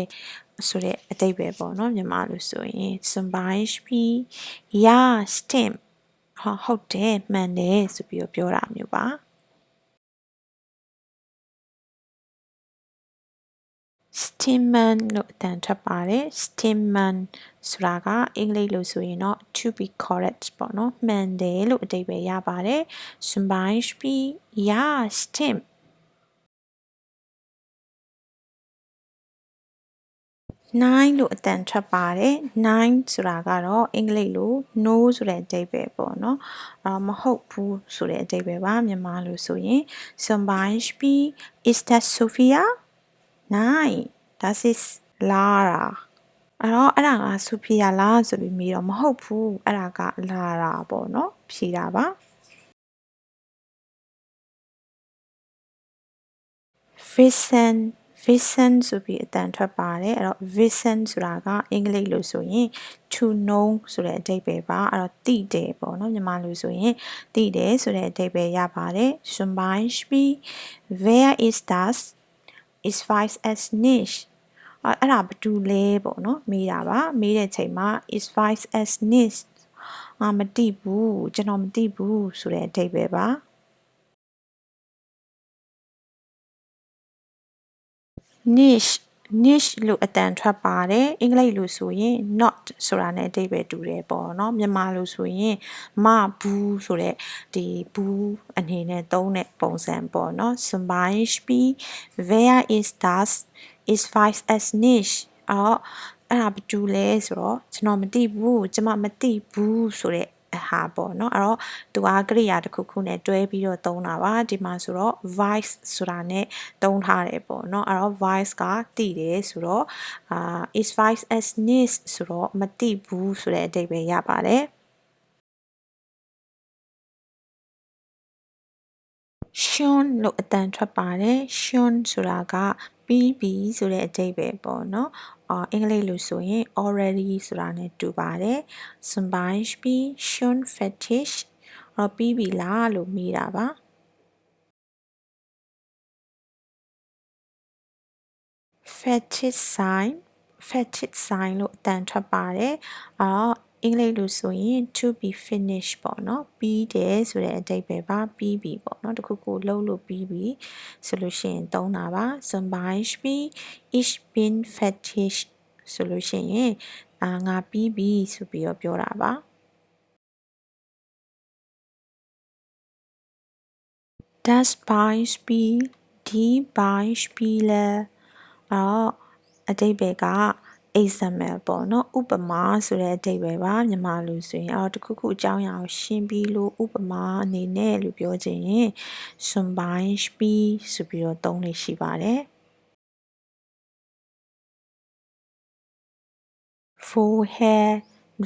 Speaker 1: ဆိုတဲ့အဓိပ္ပာယ်ပေါ့နော်မြန်မာလိုဆိုရင် zum Beispiel ja stimmt ဟုတ်တယ်မှန်တယ်ဆိုပြီးပြောတာမျိုးပါstimmen လို့အတန်ထွက်ပါတယ် stimmen ဆိုတာကအင်္ဂလိပ်လိုဆိုရင်တော့ to be correct ပေါ့နော်မှန်တယ်လို့အဓိပ္ပာယ်ရပါတယ် zum Beispiel ja stimmt 9လို့အတန်ထွက်ပါတယ်9ဆိုတာကတော့အင်္ဂလိပ်လို no ဆိုတဲ့အဓိပ္ပာယ်ပေါ့နော်မဟုတ်ဘူးဆိုတဲ့အဓိပ္ပာယ်ပါမြန်မာလိုဆိုရင် zum Beispiel ist das Sophia Nein das ist Lara အဲ့ဒါကဆိုဖီယာလားဆိုပြီးမေးတော့မဟုတ်ဘူးအဲ့ဒါကလာတာပေါ့နော်ဖြေတာပါ Wissen ဆိုပြီးအတန်ထွက်ပါတယ်Wissen ဆိုတာကအင်္ဂလိပ်လိုဆိုရင် to know ဆိုတဲ့အဓိပ္ပာယ်ပါသိတယ်ပေါ့နော်မြန်မာလိုဆိုရင်သိတယ်ဆိုတဲ့အဓိပ္ပာယ်ရပါတယ် zum Beispiel wer ist das ich weiß es nicht အဲ့ဒါဘာတူလဲပေါ့နော်မေးတာပါမေးတဲ့ချိန်မှာ ich weiß es nicht မသိဘူးကျွန်တော်မသိဘူးဆိုတဲ့အဓိပ္ပာယ်ပါ niche လို့အတန်ထွက်ပါတယ်အင်္ဂလိပ်လိုဆိုရင် not ဆိုတာနဲ့အဓိပ္ပာယ်တူတယ်ပေါ့နော်မြန်မာလိုဆိုရင်မဘူးဆိုတဲ့ဒီဘူးအနေနဲ့သုံးတဲ့ပုံစံပေါ့နော် zum Beispiel wer ist das ich weiß es nicht အဲ့ဒါဘာတူလဲဆိုတော့ကျွန်တော်မသိဘူးကျွန်မမသိဘူးဆိုတဲ့အဟာပေါ့နော်သူကကရိယာတစ်ခုခုနဲ့တွဲပြီးတော့သုံးတာပါဒီမှာဆိုတော့ vice ဆိုတာနဲ့သုံးထားတယ်ပေါ့နော်vice ကသိတယ်ဆိုတော့ is vice as nis ဆိုတော့မသိဘူးဆိုတဲ့အဓိပ္ပာယ်ရပါတယ်schon လို့အတန်ထွက်ပါတယ် schon ဆိုတာကပြီးပြီဆိုတဲ့အဓိပ္ပာယ်ပေါ့နော်အင်္ဂလိပ်လိုဆိုရင် already ဆိုတာနဲ့တူပါတယ် zum Beispiel schon fertig ပြီးပြီလားလို့မေးတာပါ fertig sein လို့အတန်ထွက်ပါတယ်အင်္ဂလိပ်လိုဆိုရင် to be finished ပေါ့နော်ပြီးတယ်ဆိုတဲ့အဓိပ္ပာယ်ပါပြီးပြီပေါ့နော်တခုခုလုပ်လို့ပြီးပြီဆိုလို့ရှိရင်သုံးတာပါ zum Beispiel ich bin fertig ဆိုလို့ရှိရင်ငါပြီးပြီဆိုပြီးတော့ပြောတာပါ das Beispiel die Beispiele အဓိပ္ပာယ်က example ပေါ့နော်ဥပမာဆိုတဲ့အဓိပ္ပာယ်ပါမြန်မာလိုဆိုရင်တခုခုအကြောင်းအရာကိုရှင်းပြီးလို့ဥပမာအနေနဲ့လို့ပြောချင်ရင် zum Beispiel ဆိုပြီးတော့သုံးလို့ရှိပါတယ် vorher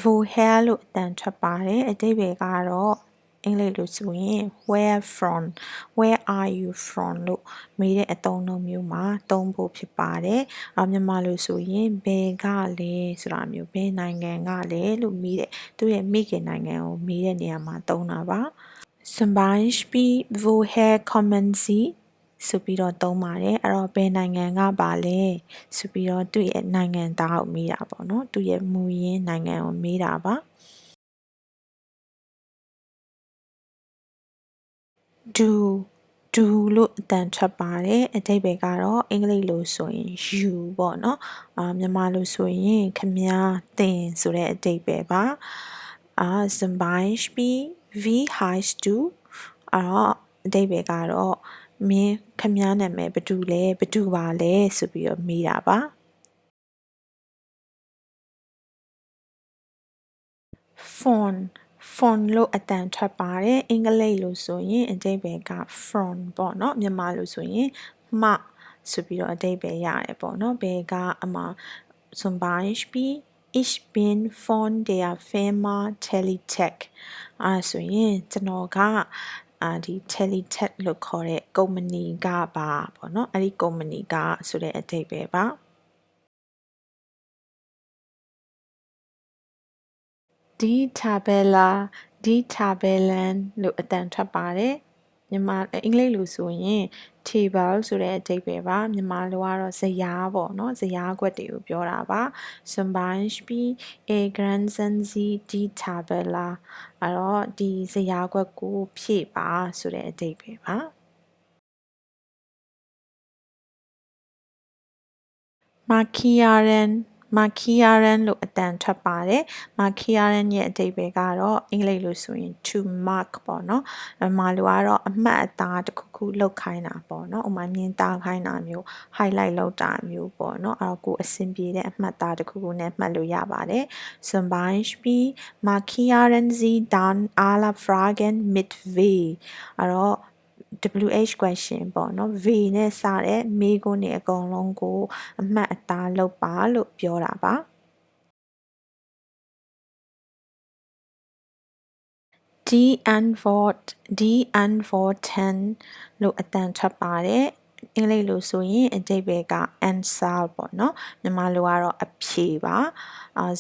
Speaker 1: Woher လို့အတန်ထွက်ပါတယ်အဓိပ္ပာယ်ကတော့အင်္ဂလိပ်လိုဆိုရင် where from where are you from လို့မေးတဲ့အသုံးအနှုန်းမျိုးမှာသုံးဖို့ဖြစ်ပါတယ်မြန်မာလိုဆိုရင်ဘယ်ကလဲဆိုတာမျိုးဘယ်နိုင်ငံကလဲလို့မေးတဲ့သူရဲ့မိခင်နိုင်ငံကိုမေးတဲ့နေရာမှာသုံးတာပါZum Beispiel woher kommen Sie ဆိုပြီးတော့သုံးပါတယ်အဲ့တော့ဘယ်နိုင်ငံကပါလဲဆိုပြီးတော့သူ့ရဲ့နိုင်ငံသားကိုမေးတာပေါ့နော်သူ့ရဲ့မူရင်းနိုင်ငံကိုမေးတာပါdo လို့အတန်ထွက်ပါတယ်အဓိပ္ပာယ်ကတော့အင်္ဂလိပ်လိုဆိုရင် you ပေါ့နော်မြန်မာလိုဆိုရင်ခမည်းသင်ဆိုတဲ့အဓိပ္ပာယ်ပါzum Beispiel wie heißt du အဓိပ္ပာယ်ကတော့မင်းခမည်းနာမည်ဘယ်သူလဲဘယ်သူပါလဲဆိုပြီးတော့မေးတာပါphone လို့အတန်ထွက်ပါတယ်အင်္ဂလိပ်လိုဆိုရင်အဓိပ္ပာယ်က from ပေါ့နော်မြန်မာလိုဆိုရင်မှဆိုပြီးတော့အဓိပ္ပာယ်ရတယ်ပေါ့နော်ဘယ်ကအမှာ zum Beispiel ich bin von der Firma Teletech ဆိုရင်ကျွန်တော်ကဒီ Teletech လို့ခေါ်တဲ့ကုမ္ပဏီကပါပေါ့နော်အဲ့ဒီကုမ္ပဏီကဆိုတဲ့အဓိပ္ပာယ်ပါDie Tabellen လို့အတန်ထွက်ပါတယ်မြန်မာအင်္ဂလိပ်လိုဆိုရင် table ဆိုတဲ့အဓိပ္ပာယ်ပါမြန်မာလိုကတော့ဇယားပေါ့နော်ဇယားခွက်တွေကိုပြောတာပါ zum Beispiel ergänzen Sie die Tabelle အဲ့တော့ဒီဇယားခွက်ကိုဖြည့်ပါဆိုတဲ့အဓိပ္ပာယ်ပါ markieren လို့အတန်ထွက်ပါတယ် markieren ရဲ့အဓိပ္ပာယ်ကတော့အင်္ဂလိပ်လိုဆိုရင် to mark ပေါ့နော်မြန်မာလိုကတော့အမှတ်အသားတစ်ခုခုလောက်ခိုင်းတာပေါ့နော်ဥပမာမြင်သားခိုင်းတာမျိုး highlight လောက်တာမျိုးပေါ့နော်အဲ့တော့ကိုအဆင်ပြေတဲ့အမှတ်သားတစ်ခုခုနဲ့မှတ်လို့ရပါတယ် zum Beispiel markieren Sie dann alle Fragen mit W အဲ့တော့ WH question ပေါ့နော် V နဲ့စတဲ့မေးခွန်းတွေအကုန်လုံးကိုအမှတ်အသားလုပ်ပါလို့ပြောတာပါdie Antworten လို့အတန်ထွက်ပါတယ်အင်္ဂလိပ်လိုဆိုရင်အဓိပ္ပာယ်က answer ပေါ့နော်မြန်မာလိုကတော့အဖြေပါ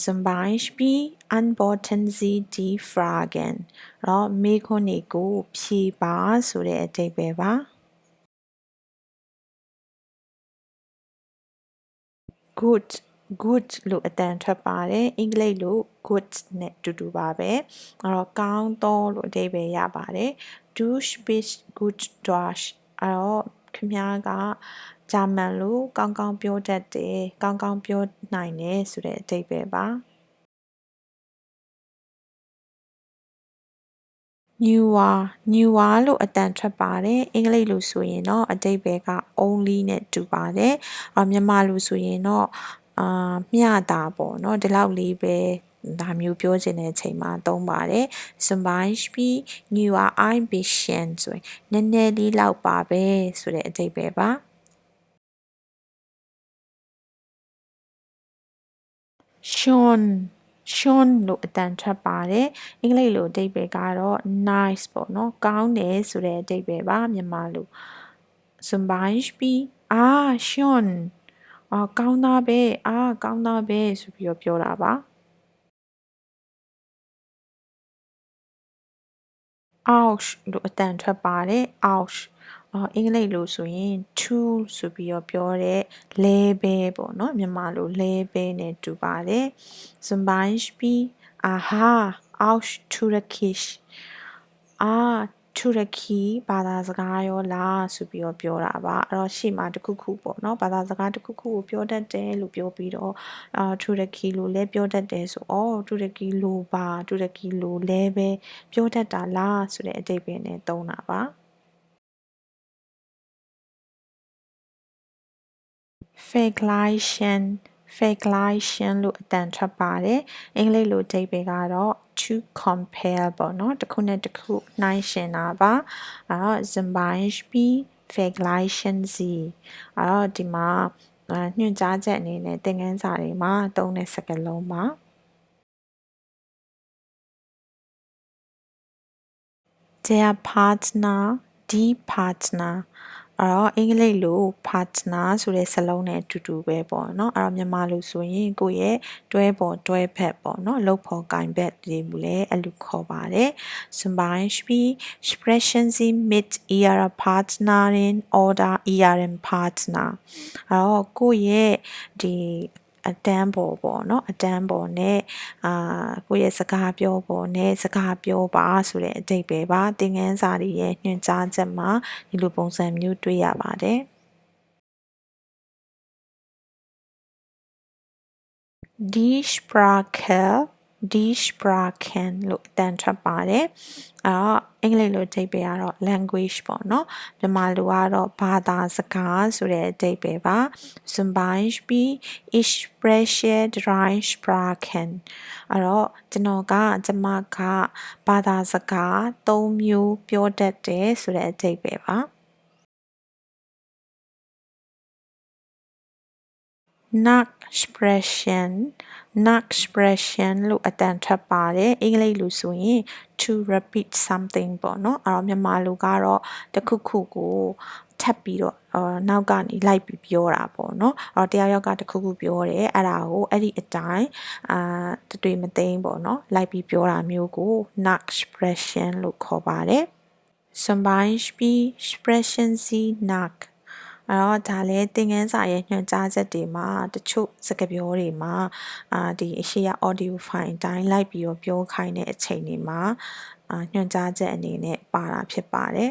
Speaker 1: zum Beispiel antworten Sie die Fragen တော့မေးခွန်းတွေကိုဖြေပါဆိုတဲ့အဓိပ္ပာယ်ပါgood လို့အတန်ထွက်ပါတယ်အင်္ဂလိပ်လို good နဲ့တူတူပါပဲအဲ့တော့ကောင်းသောလို့အဓိပ္ပာယ်ရပါတယ် du sprichst gut Deutsch အဲ့တော့ခင်ဗျားကဂျာမန်လိုကောင်းကောင်းပြောတတ်တယ်ကောင်းကောင်းပြောနိုင်တယ်ဆိုတဲ့အဓိပ္ပာယ်ပါ newer လို့အတန်ထွက်ပါတယ်အင်္ဂလိပ်လိုဆိုရင်တော့အဓိပ္ပာယ်က only နဲ့တူပါတယ်မြန်မာလိုဆိုရင်တော့မျှတာပေါ့နော်ဒီလောက်လေးပဲဒါမျိုးပြောချင်တဲ့အချိန်မှာသုံးပါတယ် zum Beispiel newer ein bisschen ဆိုရင်နည်းနည်းလေးလောက်ပါပဲဆိုတဲ့အဓိပ္ပာယ်ပါschon လို့အတန်ထွက်ပါတယ်အင်္ဂလိပ်လိုအဓိပ္ပာယ်ကတော့ nice ပေါ့နော်ကောင်းတယ်ဆိုတဲ့အဓိပ္ပာယ်ပါမြန်မာလို zum Beispiel schon ကောင်းသားပဲကောင်းသားပဲဆိုပြီးတော့ပြောတာပါ ouch လို့အတန်ထွက်ပါတယ် ouch အင်္ဂလိပ်လိုဆိုရင် to ဆိုပြီးတော့ပြောတဲ့လဲပဲပေါ့နော်မြန်မာလိုလဲပဲနဲ့တူပါတယ် zum Beispiel aha ouch Türkisch တူရကီဘာသာစကားရောလားဆိုပြီးတော့ပြောတာပါအဲ့တော့ရှေ့မှာတခုခုပေါ့နော်ဘာသာစကားတခုခုကိုပြောတတ်တယ်လို့ပြောပြီးတော့တူရကီလိုလည်းပြောတတ်တယ်ဆိုတူရကီလိုပါတူရကီလိုလည်းပဲပြောတတ်တာလားဆိုတဲ့အဓိပ္ပာယ်နဲ့သုံးတာပါ vergleichen လို့အတန်ထွက်ပါတယ်အင်္ဂလိပ်လိုအဓိပ္ပာယ်ကတော့ to compare ပေါ့နော်တစ်ခုနဲ့တစ်ခုနှိုင်းယှဉ်တာပါအဲ့တော့ zum Beispiel vergleichen Sie အဲ့တော့ဒီမှာညွှန်ကြားချက်အနေနဲ့သင်ခန်းစာတွေမှာသုံးတဲ့စကားလုံးပါ their partner ဒီ partner အဲ့တော့အင်္ဂလိပ်လို partner ဆိုတဲ့စာလုံးနဲ့အတူတူပဲပေါ့နော်အဲ့တော့မြန်မာလိုဆိုရင်ကိုယ့်ရဲ့တွဲပေါ်တွဲဖက်ပေါ့နော်လုပ်ဖို့ကင်ဘက်တွေကိုလည်းအဲ့လိုခေါ်ပါတယ် Zum Beispiel sprechen Sie mit Ihrer Partnerin oder Ihrem Partner အဲ့တော့ကိုယ့်ရဲ့ဒီအတန်းပေါ်ပေါ့နော်အတန်းပေါ်နဲ့ကိုယ့်ရဲ့စကားပြောပေါ်နဲ့စကားပြောပါဆိုတဲ့အဓိပ္ပာယ်ပါသင်ခန်းစာတွေရဲ့ညွှန်ကြားချက်မှာဒီလိုပုံစံမျိုးတွေ့ရပါတယ် Die Sprache die Sprachen လို့အတန်ထွက်ပါတယ်အင်္ဂလိပ်လိုအဓိပ္ပာယ်ကတော့ language ပေါ့နော်မြန်မာလိုကတော့ဘာသာစကားဆိုတဲ့အဓိပ္ပာယ်ပါ Zum Beispiel ich spreche drei Sprachen အဲ့တော့ကျမကဘာသာစကား၃မျိုးပြောတတ်တယ်ဆိုတဲ့အဓိပ္ပာယ်ပါ Nachsprechen Nachsprechen လို့အတန်ထွက်ပါတယ်အင်္ဂလိပ်လိုဆိုရင် to repeat something ပေါ့နော်အဲ့တော့မြန်မာလိုကတော့တခုခုကိုထပ်ပြီးတော့နောက်ကနေလိုက်ပြီးပြောတာပေါ့နော်အဲ့တော့တရားရောက်ကတခုခုပြောတယ်အဲ့ဒါကိုအဲ့ဒီအတိုင်းတွေ့မသိမ်းပေါ့နော်လိုက်ပြီးပြောတာမျိုးကို Nachsprechen လို့ခေါ်ပါတယ် Zum Beispiel sprechen Sie nachအဲ့တော့ဒါလည်းသင်ခန်းစာရဲ့ညွှန်ကြားချက်တွေမှာတချို့စကားပြောတွေမှာဒီအရှိရ audio file အတိုင်းလိုက်ပြီးတော့ပြောခိုင်းတဲ့အချိန်တွေမှာညွှန်ကြားချက်အနေနဲ့ပါတာဖြစ်ပါတယ်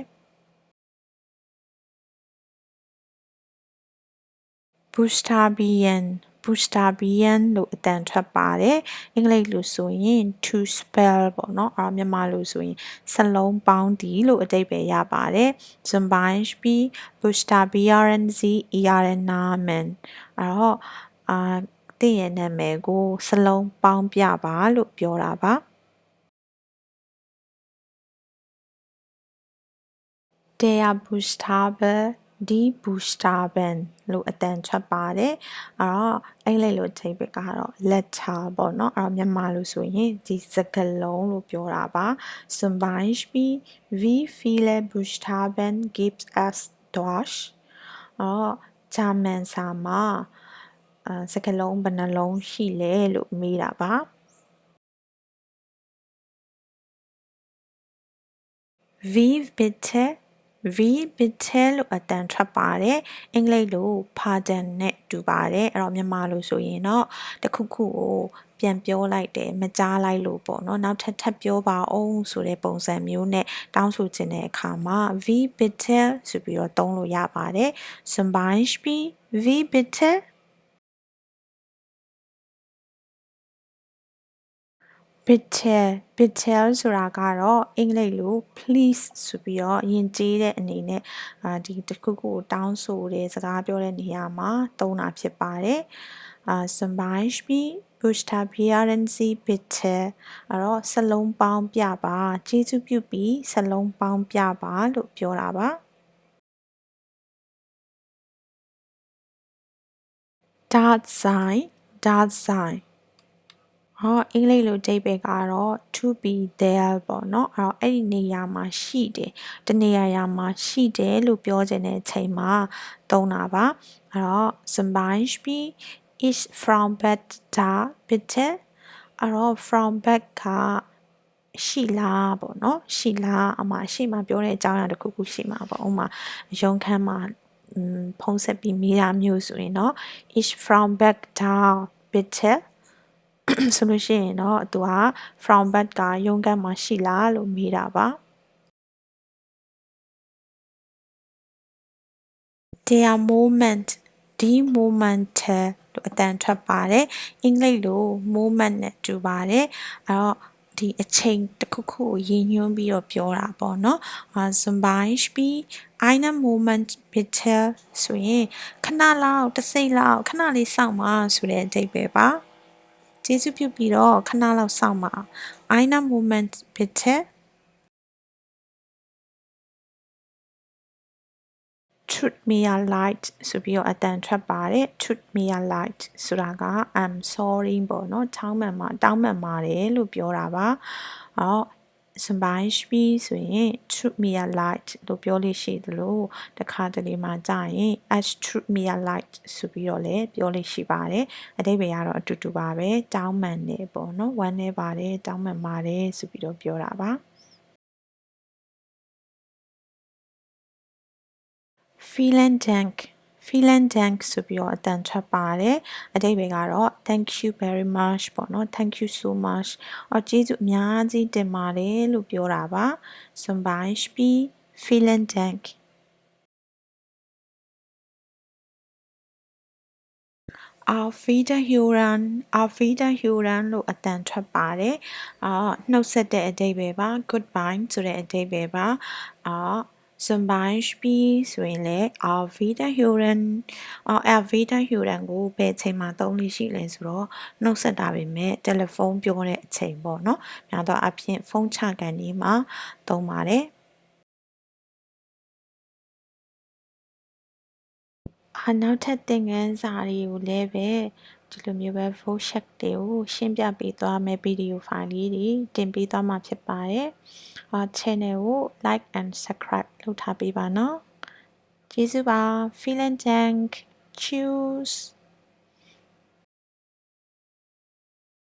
Speaker 1: Buchstabieren Buchstabieren လို့အတန်ထွက်ပါတယ်အင်္ဂလိပ်လိုဆိုရင် to spell ပေါ့နော်အဲ့တော့မြန်မာလိုဆိုရင်စလုံးပေါင်းတည်လို့အဓိပ္ပာယ်ရပါတယ် Zum Beispiel Buchstabieren Sie Ihren Namen အဲ့တော့သင်ရဲ့နာမည်ကိုစလုံးပေါင်းပြပါလို့ပြောတာပါ Der Buchstabe die Buchstaben လို့အတန်ထွက်ပါတယ်အဲ့တော့အင်္ဂလိပ်လိုအဓိပ္ပာယ်ကတော့ letter ပေါ့နော်အဲ့တော့မြန်မာလိုဆိုရင်ဒီစကားလုံးလို့ပြောတာပါ Zum Beispiel wie viele Buchstaben gibt es Deutsch အဲ့တော့ဂျာမန်စာမှာစကားလုံးဘယ်နှလုံးရှိလဲလို့မေးတာပါ Wie bitte wie bitte လို့အတန်ထွက်ပါတယ်အင်္ဂလိပ်လို pardon နဲ့တူပါတယ်အဲ့တော့မြန်မာလိုဆိုရင်တော့တခုခုကိုပြန်ပြောလိုက်တယ်မကြားလိုက်လို့ပေါ့နော်နောက်ထပ်ပြောပါအောင်ဆိုတဲ့ပုံစံမျိုးနဲ့တောင်းဆိုခြင်းတဲ့အခါမှာ wie bitte ဆိုပြီးတော့သုံးလို့ရပါတယ် Zum Beispiel wie bitte bitte bitte ဆိုတာကတော့အင်္ဂလိပ်လို please ဆိုပြီးတော့ယဉ်ကျေးတဲ့အနေနဲ့ဒီတခုခုကိုတောင်းဆိုတဲ့စကားပြောတဲ့နေရာမှာသုံးတာဖြစ်ပါတယ်Zum Beispiel Buchstabieren Sie bitte အဲ့တော့စလုံးပေါင်းပြပါကျေးဇူးပြုပြီးစလုံးပေါင်းပြပါလို့ပြောတာပါ Dasein Daseinအင်္ဂလိပ်လိုအဓိပ္ပာယ်ကတော့ to be there ပေါ့နော်အဲ့ဒီနေရာမှာရှိတယ်တနေရာမှာရှိတယ်လို့ပြောချင်တဲ့အချိန်မှာသုံးတာပါအဲ့တော့ Zum Beispiel ich from bed da bitte အဲ့တော့ from bed ကရှိလားပေါ့နော်ရှိလားရှိမှပြောတဲ့အကြောင်းအရာတစ်ခုခုရှိမှာပေါ့ဥပမာရုံးခန်းမှာဖုံးဆက်ပြီးမိတာမျိုးဆိုရင်တော့ ich from bed da bitte ဆိုလို့ရှိရင်တော့သူက from bed ကရုံးခန်းမှာရှိလားလို့မေးတာပါ Der Moment ဒီ moment လို့အတန်ထွက်ပါတယ်အင်္ဂလိပ်လို moment နဲ့တူပါတယ်အဲ့တော့ဒီအချိန်တစ်ခုခုကိုရည်ညွှန်းပြီးတော့ပြောတာပေါ့နော်Zum Beispiel einen Moment bitte ဆိုရင်ခဏလောက်တစ်စိတ်လောက်ခဏလေးစောင့်ပါဆိုတဲ့အဓိပ္ပာယ်ပါကျေးဇူးပြုပြီးတော့ခဏလောက်စောင့်ပါ einen Moment bitte Tut mir leid ဆိုပြီးတော့အတန်ထွက်ပါတယ် Tut mir leid ဆိုတာက I'm sorry ပေါ့နော်တောင်းပန်ပါတယ်လို့ပြောတာပါ စပိုင်းပြီးဆိုရင် treat me a light လို့ပြောလို့ရှိသလိုတခါတလေမှာကြာရင် as treat me a light ဆိုပြီးတော့လည်းပြောလို့ရှိပါတယ်အဓိပ္ပာယ်ကတော့အတူတူပါပဲတောင်းပန်နေပေါ့နော်ဝမ်းနေပါတယ်တောင်းပန်ပါတယ်ဆိုပြီးတော့ပြောတာပါ feeling dank ဆိုပြီးတော့အတန်ထွက်ပါတယ်အဓိပ္ပာယ်ကတော့ thank you very much ပေါ့နော် thank you so much ကျေးဇူးအများကြီးတင်ပါတယ်လို့ပြောတာပါ zum Beispiel vielen Dank auf Wiederhören လို့အတန်ထွက်ပါတယ်နှုတ်ဆက်တဲ့အဓိပ္ပာယ်ပါ goodbye ဆိုတဲ့အဓိပ္ပာယ်ပါzum Beispiel ဆိုရင်လည်း auf Wiederhören ကိုဘယ်အချိန်မှာသုံးလို့ရှိလဲဆိုတော့နှုတ်ဆက်တာပဲမဲ့တယ်လီဖုန်းပြောတဲ့အချိန်ပေါ့နော်များသောအားဖြင့်ဖုန်းချကန်ဒီမှာသုံးပါတယ်နောက်ထပ်သင်ခန်းစာတွေကိုလည်းပဲဒီလိုမျိုးပဲ worksheet တွေကိုရှင်းပြပေးသွားမယ့် video file လေးတွေတင်ပေးသွားမှာဖြစ်ပါတယ်channel ကို like and subscribe လုပ်ထားပေးပါနော်ကျေးဇူးပါ vielen Dank tschüss